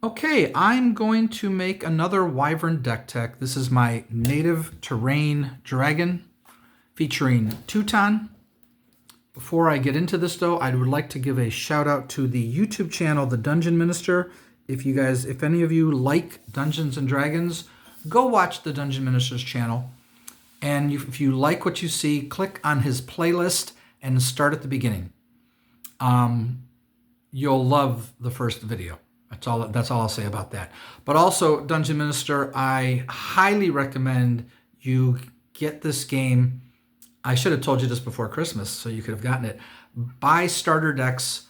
Okay, I'm going to make another Wyvern deck tech. This is my native terrain dragon featuring Teuton. Before I get into this though, I would like to give a shout out to the YouTube channel, The Dungeon Minister. If any of you like Dungeons and Dragons, go watch the Dungeon Minister's channel. And if you like what you see, click on his playlist and start at the beginning. You'll love the first video. That's all I'll say about that. But also, Dungeon Minister, I highly recommend you get this game. I should have told you this before Christmas, so you could have gotten it. Buy starter decks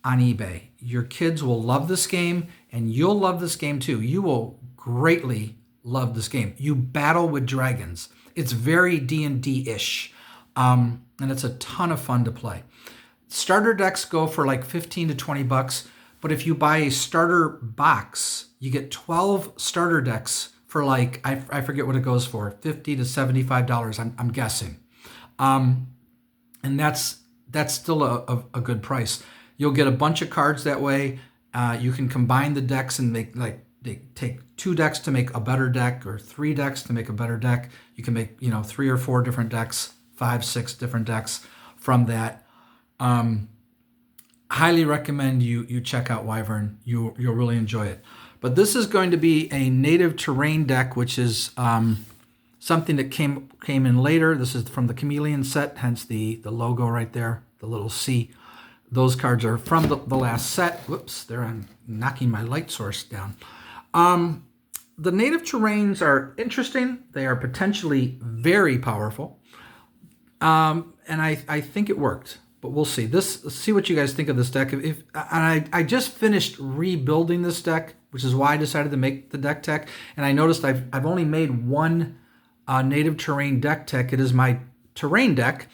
on eBay. Your kids will love this game, and you'll love this game too. You will greatly love this game. You battle with dragons. It's very D&D-ish, and it's a ton of fun to play. Starter decks go for like 15 to 20 bucks. But if you buy a starter box, you get 12 starter decks for like, I forget what it goes for, $50 to $75, I'm guessing. And that's still a good price. You'll get a bunch of cards that way. You can combine the decks and make they take 2 decks to make a better deck or 3 decks to make a better deck. You can make, 3 or 4 different decks, 5, 6 different decks from that. Highly recommend you check out Wyvern. You'll really enjoy it. But this is going to be a native terrain deck, which is something that came in later. This is from the Chameleon set, hence the logo right there, the little C. Those cards are from the last set. Whoops, I'm knocking my light source down. The native terrains are interesting. They are potentially very powerful. And I think it worked. But we'll see. Let's see what you guys think of this deck. I just finished rebuilding this deck, which is why I decided to make the deck tech. And I noticed I've only made one native terrain deck tech. It is my terrain deck,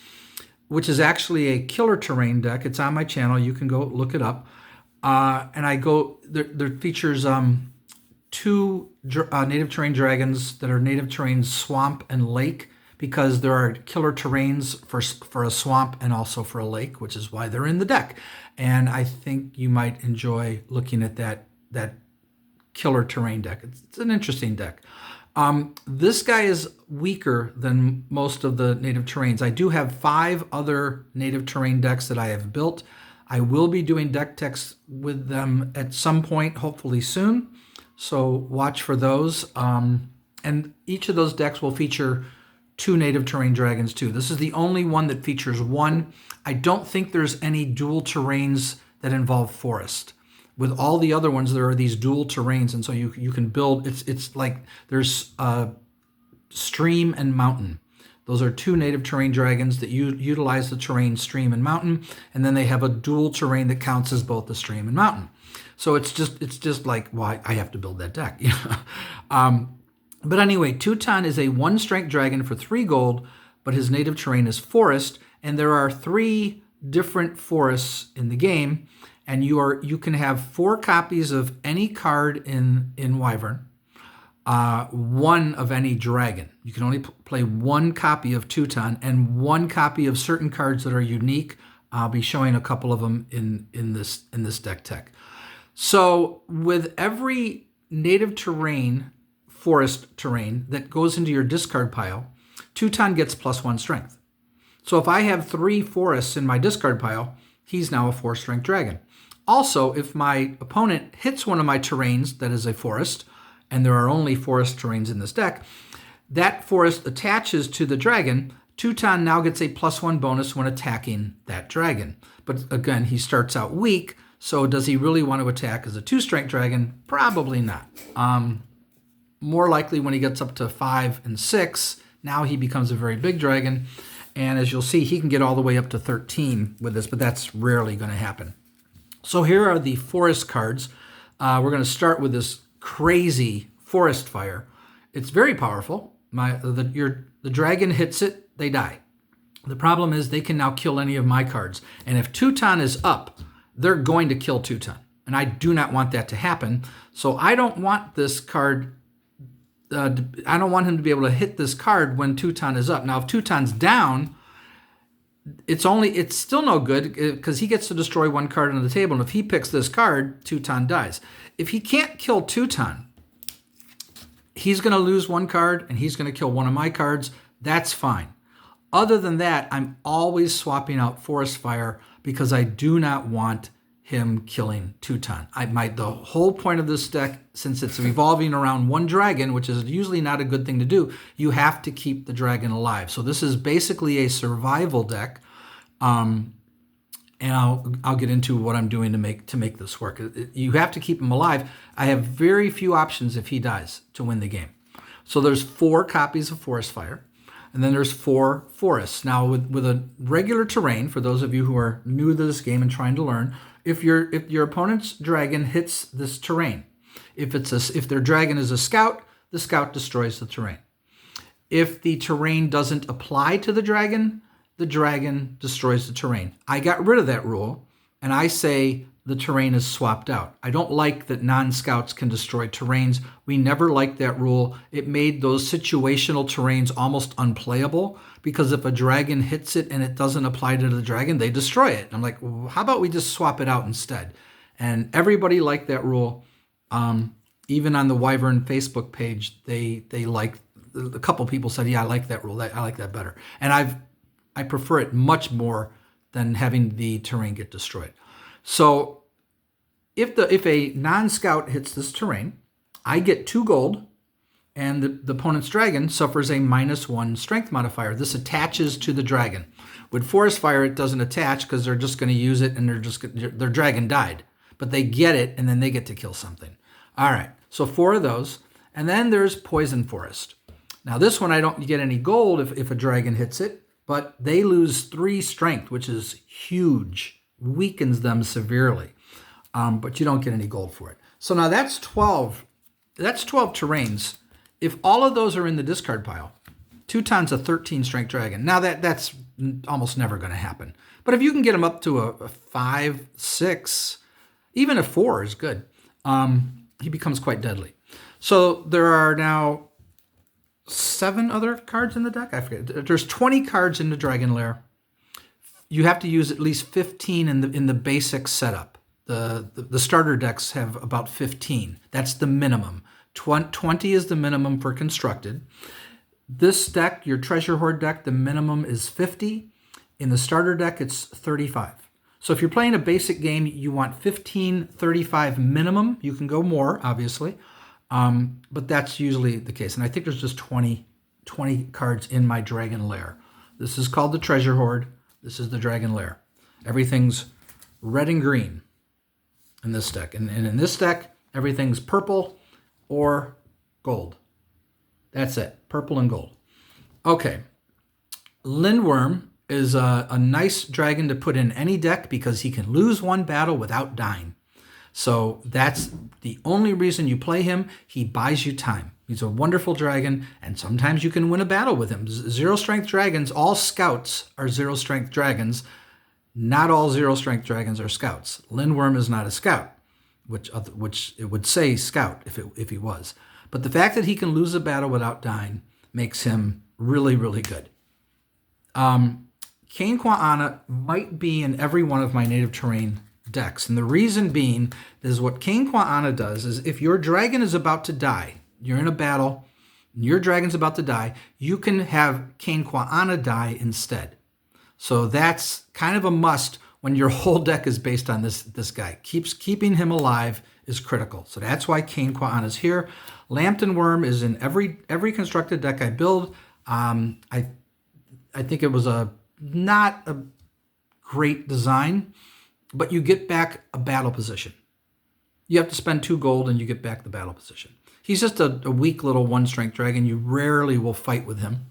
which is actually a killer terrain deck. It's on my channel. You can go look it up. There features 2 native terrain dragons that are native terrain swamp and lake, because there are killer terrains for a swamp and also for a lake, which is why they're in the deck. And I think you might enjoy looking at that killer terrain deck. It's an interesting deck. This guy is weaker than most of the native terrains. I do have 5 other native terrain decks that I have built. I will be doing deck techs with them at some point, hopefully soon. So watch for those. And each of those decks will feature 2 native terrain dragons too. This is the only one that features 1. I don't think there's any dual terrains that involve forest. With all the other ones, there are these dual terrains, and so you can build. It's like there's stream and mountain. Those are 2 native terrain dragons that utilize the terrain stream and mountain, and then they have a dual terrain that counts as both the stream and mountain. So it's just like, well, I have to build that deck. But anyway, Teuton is a 1-strength dragon for 3 gold, but his native terrain is forest, and there are 3 different forests in the game, and you can have 4 copies of any card in Wyvern, 1 of any dragon. You can only play 1 copy of Teuton and 1 copy of certain cards that are unique. I'll be showing a couple of them in this deck tech. So with every native terrain, forest terrain that goes into your discard pile, Teuton gets +1 strength. So if I have 3 forests in my discard pile, he's now a 4-strength dragon. Also, if my opponent hits one of my terrains that is a forest, and there are only forest terrains in this deck, that forest attaches to the dragon. Teuton now gets a +1 bonus when attacking that dragon. But again, he starts out weak, so does he really want to attack as a 2-strength dragon? Probably not. More likely when he gets up to 5 and 6, now he becomes a very big dragon. And as you'll see, he can get all the way up to 13 with this, but that's rarely going to happen. So here are the forest cards. We're going to start with this crazy forest fire. It's very powerful. The dragon hits it, they die. The problem is they can now kill any of my cards. And if Teuton is up, they're going to kill Teuton. And I do not want that to happen. So I don't want this card I don't want him to be able to hit this card when Teuton is up. Now, if Teuton's down, it's still no good because he gets to destroy one card on the table, and if he picks this card, Teuton dies. If he can't kill Teuton, he's going to lose one card, and he's going to kill one of my cards. That's fine. Other than that, I'm always swapping out Forest Fire because I do not want him killing Teuton. The whole point of this deck, since it's revolving around one dragon, which is usually not a good thing to do, you have to keep the dragon alive. So this is basically a survival deck, and I'll get into what I'm doing to make this work. You have to keep him alive. I have very few options if he dies to win the game. So there's 4 copies of Forest Fire. And then there's 4 forests. Now, with a regular terrain, for those of you who are new to this game and trying to learn, if your opponent's dragon hits this terrain, if their dragon is a scout, the scout destroys the terrain. If the terrain doesn't apply to the dragon destroys the terrain. I got rid of that rule, and I say the terrain is swapped out. I don't like that non-scouts can destroy terrains. We never liked that rule. It made those situational terrains almost unplayable because if a dragon hits it and it doesn't apply to the dragon, they destroy it. I'm like, well, how about we just swap it out instead? And everybody liked that rule. Even on the Wyvern Facebook page, they liked, a couple people said, yeah, I like that rule. I like that better. And I prefer it much more than having the terrain get destroyed. So if a non-scout hits this terrain, I get 2 gold, and the opponent's dragon suffers a -1 strength modifier. This attaches to the dragon. With Forest Fire, it doesn't attach because they're just going to use it, and their dragon died. But they get it, and then they get to kill something. All right, so 4 of those. And then there's Poison Forest. Now this one, I don't get any gold if a dragon hits it, but they lose 3 strength, which is huge. Weakens them severely, but you don't get any gold for it. So now that's 12 terrains. If all of those are in the discard pile, Teuton's a 13 strength dragon. Now that's almost never going to happen. But if you can get him up to a 5, 6, even a 4 is good. He becomes quite deadly. So there are now 7 other cards in the deck. I forget. There's 20 cards in the Dragon Lair. You have to use at least 15 in the basic setup. The starter decks have about 15. That's the minimum. 20 is the minimum for constructed. This deck, your Treasure Hoard deck, the minimum is 50. In the starter deck, it's 35. So if you're playing a basic game, you want 15, 35 minimum. You can go more, obviously, but that's usually the case. And I think there's just 20 cards in my Dragon Lair. This is called the Treasure Hoard. This is the Dragon Lair. Everything's red and green in this deck. And in this deck, everything's purple or gold. That's it, purple and gold. Okay, Lindworm is a nice dragon to put in any deck because he can lose one battle without dying. So that's the only reason you play him. He buys you time. He's a wonderful dragon, and sometimes you can win a battle with him. 0 strength dragons, all scouts are 0 strength dragons. Not all 0 strength dragons are scouts. Lindworm is not a scout, which it would say scout if he was. But the fact that he can lose a battle without dying makes him really, really good. Kane Qua'ana might be in every one of my native terrain decks. And the reason being is what Kane Qua'ana does is if your dragon is about to die, you're in a battle, and your dragon's about to die, you can have Kane Qua'ana die instead. So that's kind of a must when your whole deck is based on this guy. Keeping him alive is critical. So that's why Kane Qua'ana is here. Lambton Worm is in every constructed deck I build. I think it was not a great design, but you get back a battle position. You have to spend 2 gold and you get back the battle position. He's just a weak little 1-strength dragon. You rarely will fight with him.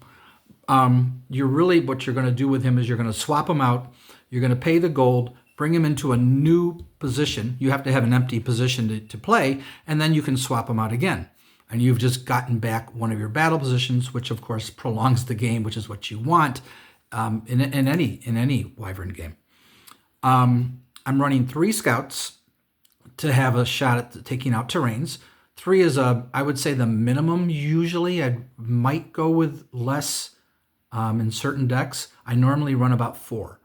What you're going to do with him is you're going to swap him out. You're going to pay the gold, bring him into a new position. You have to have an empty position to play, and then you can swap him out again. And you've just gotten back one of your battle positions, which of course prolongs the game, which is what you want in any Wyvern game. I'm running 3 scouts to have a shot at taking out terrains. 3 is I would say the minimum usually. I might go with less In certain decks, I normally run about 4.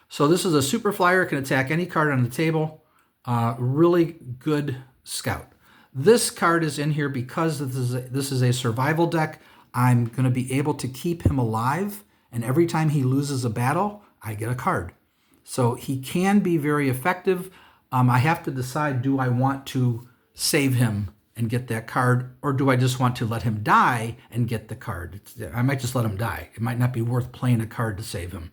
So this is a super flyer, can attack any card on the table. Really good scout. This card is in here because this is a survival deck. I'm going to be able to keep him alive, and every time he loses a battle, I get a card. So he can be very effective. I have to decide, do I want to save him and get that card, or do I just want to let him die and get the card? I might just let him die. It might not be worth playing a card to save him,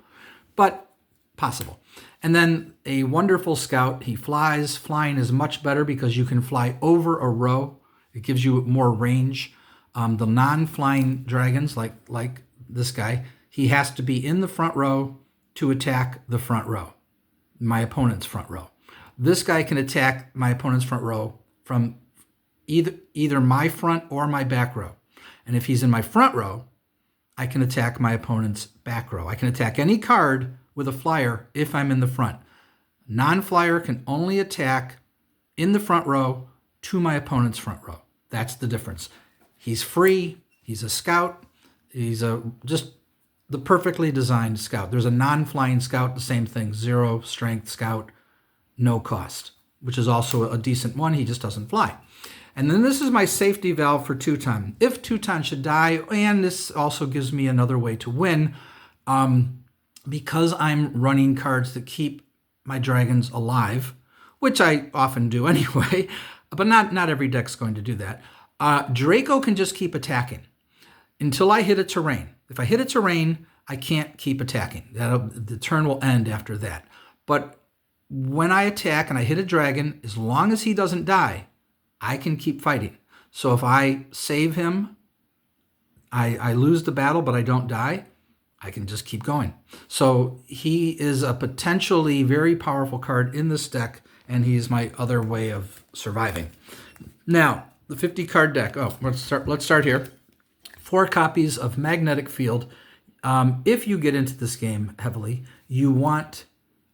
but possible. And then a wonderful scout. He flies. Flying is much better because you can fly over a row. It gives you more range. The non-flying dragons, like this guy, he has to be in the front row to attack the front row, my opponent's front row. This guy can attack my opponent's front row from either my front or my back row. And if he's in my front row, I can attack my opponent's back row. I can attack any card with a flyer if I'm in the front. Non-flyer can only attack in the front row to my opponent's front row. That's the difference. He's free. He's a scout. He's just the perfectly designed scout. There's a non-flying scout, the same thing, 0 strength scout, no cost, which is also a decent one. He just doesn't fly. And then this is my safety valve for Teuton. If Teuton should die, and this also gives me another way to win, because I'm running cards that keep my dragons alive, which I often do anyway, but not every deck's going to do that. Draco can just keep attacking until I hit a terrain. If I hit a terrain, I can't keep attacking. The turn will end after that. But when I attack and I hit a dragon, as long as he doesn't die, I can keep fighting. So if I save him, I lose the battle, but I don't die, I can just keep going. So he is a potentially very powerful card in this deck, and he's my other way of surviving. Now, the 50 card deck. Oh, let's start here. 4 copies of Magnetic Field. If you get into this game heavily, you want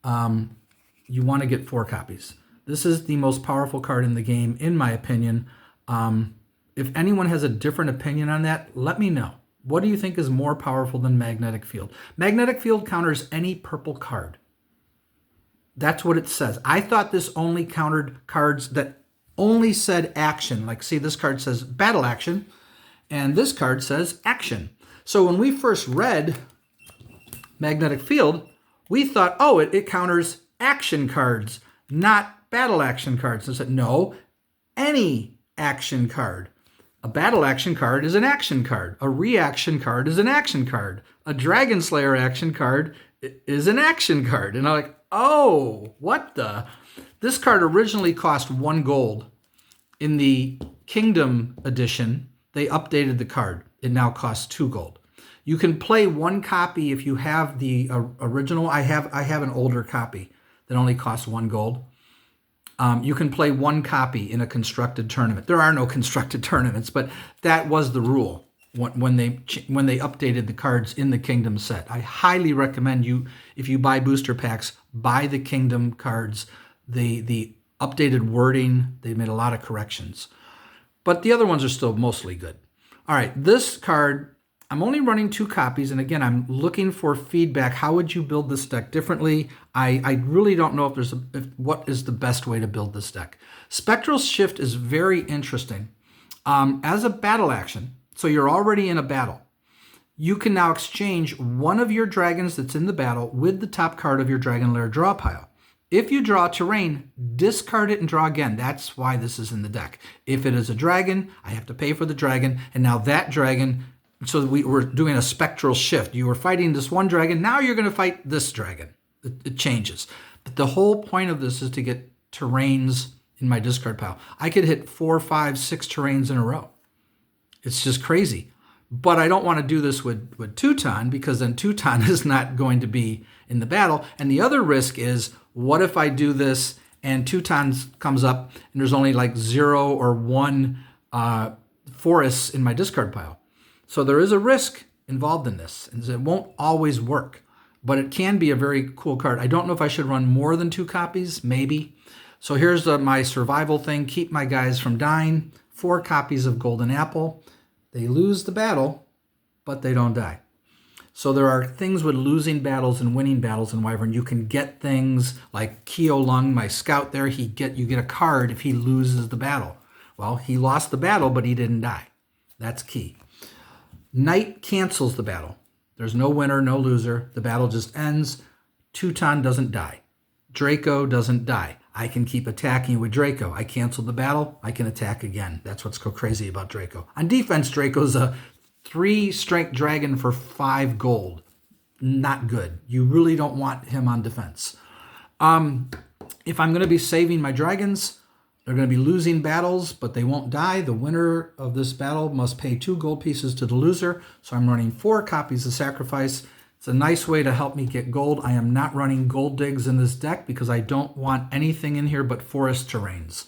to get 4 copies. This is the most powerful card in the game, in my opinion. If anyone has a different opinion on that, let me know. What do you think is more powerful than Magnetic Field? Magnetic Field counters any purple card. That's what it says. I thought this only countered cards that only said action. Like, see, this card says battle action, and this card says action. So when we first read Magnetic Field, we thought, oh, it counters action cards, not battle action cards. I said, no, any action card. A battle action card is an action card. A reaction card is an action card. A Dragon Slayer action card is an action card. And I'm like, oh, what the? This card originally cost 1 gold. In the Kingdom edition, they updated the card. It now costs 2 gold. You can play 1 copy if you have the original. I have an older copy that only costs 1 gold. You can play 1 copy in a constructed tournament. There are no constructed tournaments, but that was the rule when they updated the cards in the Kingdom set. I highly recommend you, if you buy booster packs, buy the Kingdom cards. The updated wording, they made a lot of corrections. But the other ones are still mostly good. All right, this card, I'm only running 2 copies, and again, I'm looking for feedback. How would you build this deck differently? I really don't know what is the best way to build this deck. Spectral Shift is very interesting. As a battle action, so you're already in a battle, you can now exchange one of your dragons that's in the battle with the top card of your Dragon Lair draw pile. If you draw terrain, discard it and draw again. That's why this is in the deck. If it is a dragon, I have to pay for the dragon, and now that dragon, so we were doing a spectral shift. You were fighting this one dragon, now you're going to fight this dragon. It changes. But the whole point of this is to get terrains in my discard pile. I could hit 4, 5, 6 terrains in a row. It's just crazy. But I don't want to do this with Teuton, because then Teuton is not going to be in the battle. And the other risk is, what if I do this and Teuton comes up and there's only like 0 or 1 forests in my discard pile? So there is a risk involved in this, and it won't always work, but it can be a very cool card. I don't know if I should run more than 2 copies, maybe. So here's my survival thing. Keep my guys from dying. 4 copies of Golden Apple. They lose the battle, but they don't die. So there are things with losing battles and winning battles in Wyvern. You can get things like Keo Lung, my scout there, you get a card if he loses the battle. Well, he lost the battle, but he didn't die. That's key. Knight cancels the battle. There's no winner, no loser. The battle just ends. Teuton doesn't die. Draco doesn't die. I can keep attacking with Draco. I canceled the battle. I can attack again. That's what's so crazy about Draco. On defense, Draco's a 3 strength dragon for 5 gold. Not good. You really don't want him on defense. If I'm going to be saving my dragons, they're going to be losing battles, but they won't die. The winner of this battle must pay 2 gold pieces to the loser. So I'm running 4 copies of Sacrifice. It's a nice way to help me get gold. I am not running gold digs in this deck because I don't want anything in here but forest terrains.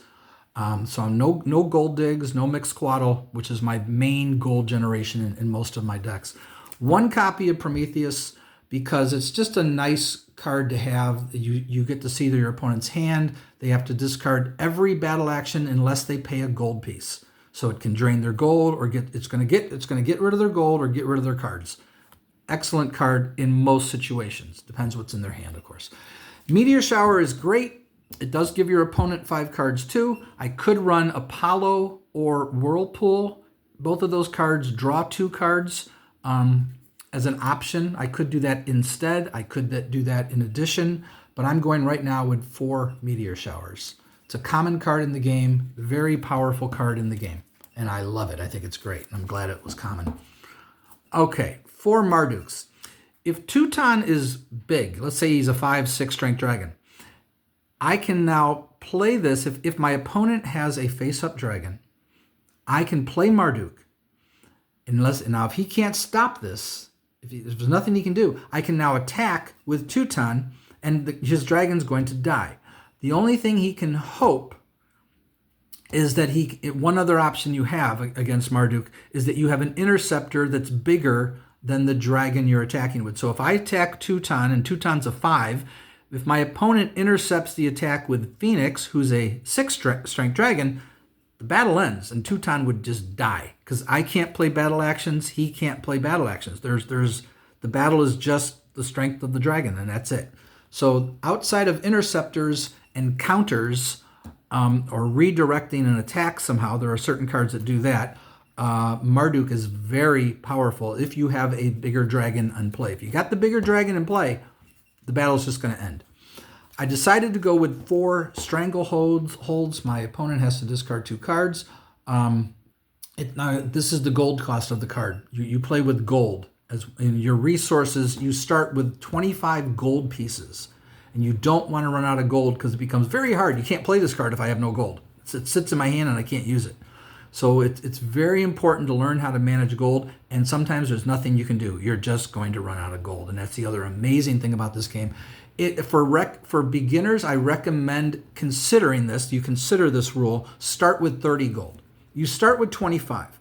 So no gold digs, no Mixquaddle, which is my main gold generation in most of my decks. 1 copy of Prometheus because it's just a nice card to have. You get to see your opponent's hand. They have to discard every battle action unless they pay a gold piece. So it can drain their gold or it's going to get rid of their gold or get rid of their cards. Excellent card in most situations. Depends what's in their hand, of course. Meteor Shower is great. It does give your opponent 5 cards too. I could run Apollo or Whirlpool. Both of those cards draw 2 cards as an option. I could do that instead. I could do that in addition. But I'm going right now with 4 Meteor Showers. It's a common card in the game. Very powerful card in the game. And I love it. I think it's great. I'm glad it was common. Okay, 4 Marduks. If Teuton is big, let's say he's a 5-6 strength dragon, I can now play this. If my opponent has a face-up dragon, I can play Marduk. Now, if he can't stop this, if there's nothing he can do, I can now attack with Teuton, and his dragon's going to die. The only thing he can hope is that one other option you have against Marduk is that you have an interceptor that's bigger than the dragon you're attacking with. So if I attack Teuton, and Teuton's a 5, if my opponent intercepts the attack with Phoenix, who's a 6 strength dragon, the battle ends and Teuton would just die because I can't play battle actions. He can't play battle actions. The battle is just the strength of the dragon, and that's it. So outside of interceptors and counters or redirecting an attack somehow, there are certain cards that do that. Marduk is very powerful if you have a bigger dragon in play. If you got the bigger dragon in play, the battle's just going to end. I decided to go with 4 Strangleholds. My opponent has to discard 2 cards. This is the gold cost of the card. You play with gold. As in your resources, you start with 25 gold pieces. And you don't want to run out of gold because it becomes very hard. You can't play this card if I have no gold. It sits in my hand and I can't use it. So it's very important to learn how to manage gold, and sometimes there's nothing you can do. You're just going to run out of gold, and that's the other amazing thing about this game. For beginners, I recommend considering this. You consider this rule. Start with 30 gold. You start with 25.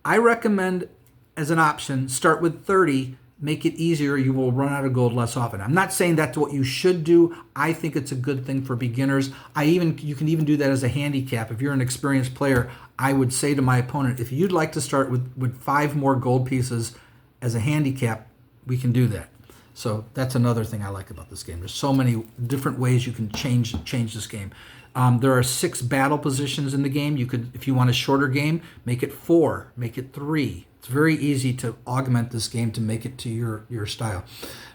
I recommend, as an option, start with 30. Make it easier. You will run out of gold less often. I'm not saying that's what you should do. I think it's a good thing for beginners. You can even do that as a handicap. If you're an experienced player, I would say to my opponent, if you'd like to start with 5 more gold pieces as a handicap, we can do that. So that's another thing I like about this game. There's so many different ways you can change this game. There are 6 battle positions in the game. You could, if you want a shorter game, make it 4, make it 3. It's very easy to augment this game to make it to your style.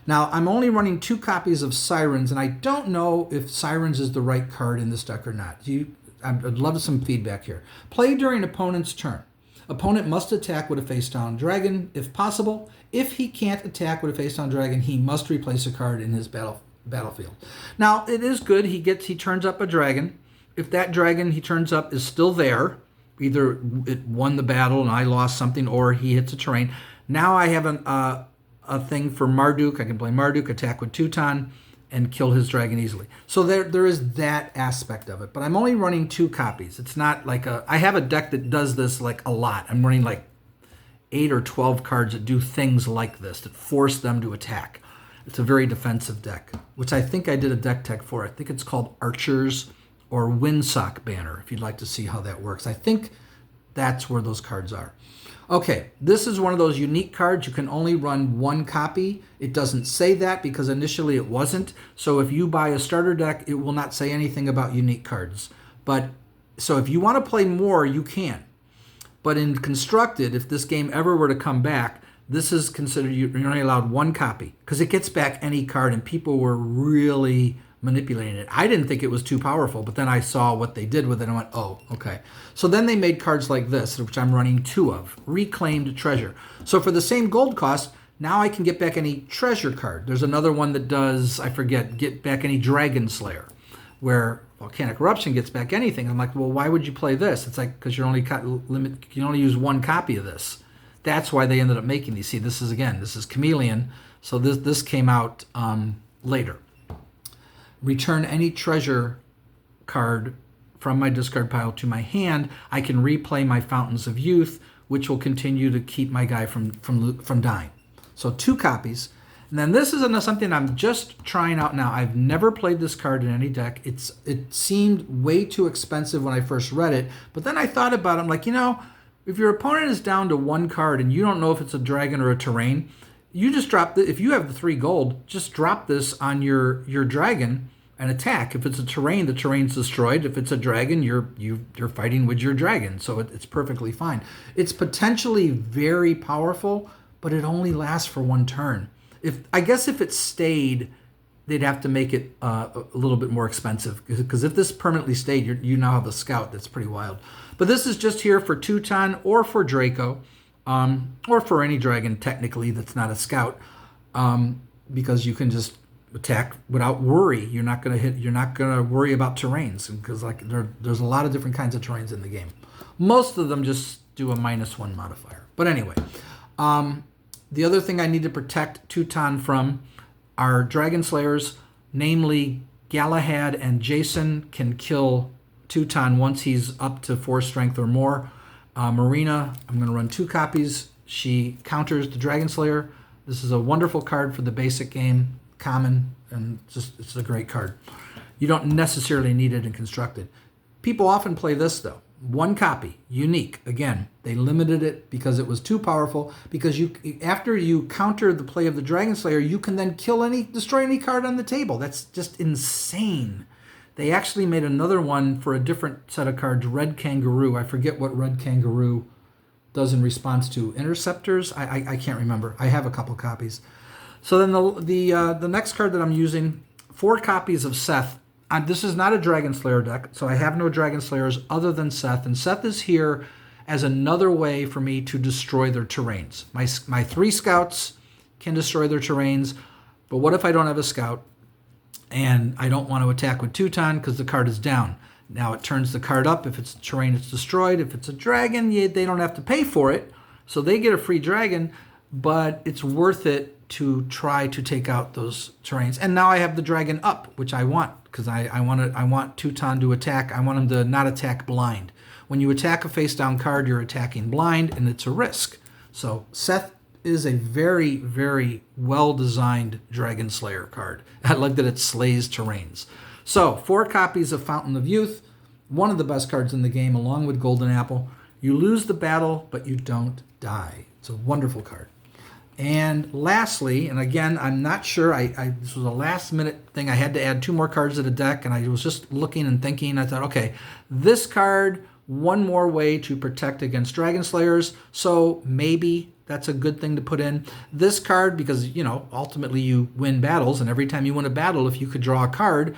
Now, I'm only running 2 copies of Sirens, and I don't know if Sirens is the right card in this deck or not. I'd love some feedback here. Play during opponent's turn. Opponent must attack with a face-down dragon, if possible. If he can't attack with a face-down dragon, he must replace a card in his battlefield. Now, it is good. He turns up a dragon. If that dragon he turns up is still there, either it won the battle and I lost something, or he hits a terrain. Now I have a thing for Marduk. I can play Marduk, attack with Teuton, and kill his dragon easily. So there is that aspect of it. But I'm only running 2 copies. It's not like I have a deck that does this like a lot. I'm running like 8 or 12 cards that do things like this, that force them to attack. It's a very defensive deck, which I think I did a deck tech for. I think it's called Archers or Windsock Banner, if you'd like to see how that works. I think That's where those cards are. Okay, this is one of those unique cards. You can only run one copy. It doesn't say that because initially it wasn't. So if you buy a starter deck, it will not say anything about unique cards. But so if you want to play more, you can. But in Constructed, if this game ever were to come back, this is considered, you're only allowed one copy because it gets back any card, and people were really manipulating it. I didn't think it was too powerful, but then I saw what they did with it and I went, oh, okay. So then they made cards like this, which I'm running 2 of, Reclaimed Treasure. So for the same gold cost, now I can get back any treasure card. There's another one that does, I forget, get back any Dragon Slayer, where Volcanic Eruption gets back anything. I'm like, well, why would you play this? It's like, because you can only use one copy of this. That's why they ended up making these. See, this is Chameleon. So this came out later. Return any treasure card from my discard pile to my hand. I can replay my Fountains of Youth, which will continue to keep my guy from dying. So 2 copies. And then this is something I'm just trying out now. I've never played this card in any deck. It seemed way too expensive when I first read it, but then I thought about it. I'm like, if your opponent is down to 1 card and you don't know if it's a dragon or a terrain, you just drop if you have the 3 gold, just drop this on your dragon and attack. If it's a terrain, the terrain's destroyed. If it's a dragon, you're fighting with your dragon, so it's perfectly fine. It's potentially very powerful, but it only lasts for 1 turn. I guess if it stayed, they'd have to make it a little bit more expensive, because if this permanently stayed, you now have a scout. That's pretty wild. But this is just here for Teuton or for Draco, or for any dragon technically that's not a scout, because you can just attack without worry. You're not going to hit. You're not going to worry about terrains, because there's a lot of different kinds of terrains in the game. Most of them just do a -1 modifier. But anyway, the other thing I need to protect Teuton from are Dragon Slayers, namely Galahad and Jason can kill Teuton once he's up to 4 strength or more. Marina, I'm going to run 2 copies. She counters the Dragon Slayer. This is a wonderful card for the basic game, common, and it's a great card. You don't necessarily need it in Constructed. People often play this, though. 1 copy, unique. Again, they limited it because it was too powerful, because after you counter the play of the Dragon Slayer, you can then destroy any card on the table. That's just insane. They actually made another one for a different set of cards, Red Kangaroo. I forget what Red Kangaroo does in response to interceptors. I can't remember. I have a couple copies. So then the next card that I'm using, 4 copies of Seth. This is not a Dragon Slayer deck, so I have no Dragon Slayers other than Seth. And Seth is here as another way for me to destroy their terrains. My 3 scouts can destroy their terrains, but what if I don't have a scout? And I don't want to attack with Teuton because the card is down. Now it turns the card up. If it's a terrain, it's destroyed. If it's a dragon, they don't have to pay for it. So they get a free dragon, but it's worth it to try to take out those terrains. And now I have the dragon up, which I want, because I want Teuton to attack. I want him to not attack blind. When you attack a face-down card, you're attacking blind, and it's a risk. So Seth is a very, very well-designed Dragon Slayer card. I like that it slays terrains. So 4 copies of Fountain of Youth, one of the best cards in the game, along with Golden Apple. You lose the battle, but you don't die. It's a wonderful card. And lastly, and again, I'm not sure, this was a last-minute thing. I had to add 2 more cards to the deck, and I was just looking and thinking. I thought, okay, this card, one more way to protect against Dragon Slayers, so maybe that's a good thing to put in. This card, because, ultimately you win battles, and every time you win a battle, if you could draw a card,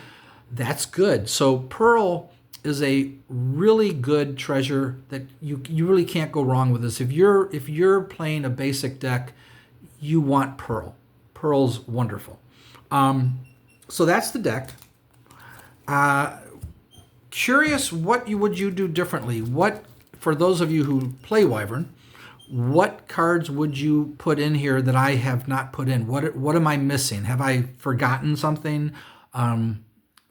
that's good. So Pearl is a really good treasure that you really can't go wrong with this. If you're playing a basic deck, you want Pearl. Pearl's wonderful. So that's the deck. Curious, what would you do differently? For those of you who play Wyvern, what cards would you put in here that I have not put in? What am I missing? Have I forgotten something?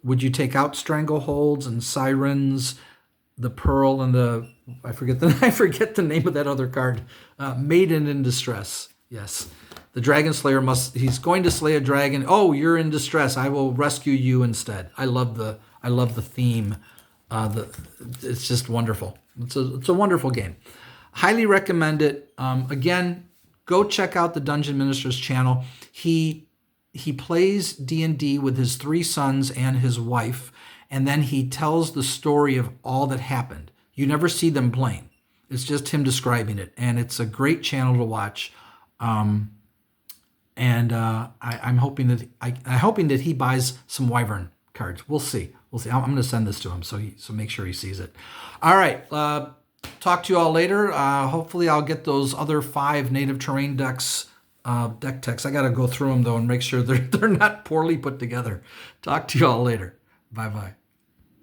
Would you take out Strangleholds and Sirens, the Pearl, and I forget the name of that other card, Maiden in Distress? Yes, the Dragon Slayer he's going to slay a dragon. Oh, you're in distress. I will rescue you instead. I love the theme It's just wonderful. It's a wonderful game. Highly recommend it. Again, go check out the Dungeon Minister's channel. He plays D&D with his 3 sons and his wife, and then he tells the story of all that happened. You never see them playing. It's just him describing it, and it's a great channel to watch. I'm hoping that he buys some Wyvern cards. We'll see. We'll see. I'm going to send this to him so make sure he sees it. All right. Talk to you all later. Hopefully, I'll get those other 5 native terrain decks. Deck techs. I got to go through them though and make sure they're not poorly put together. Talk to you all later. Bye bye.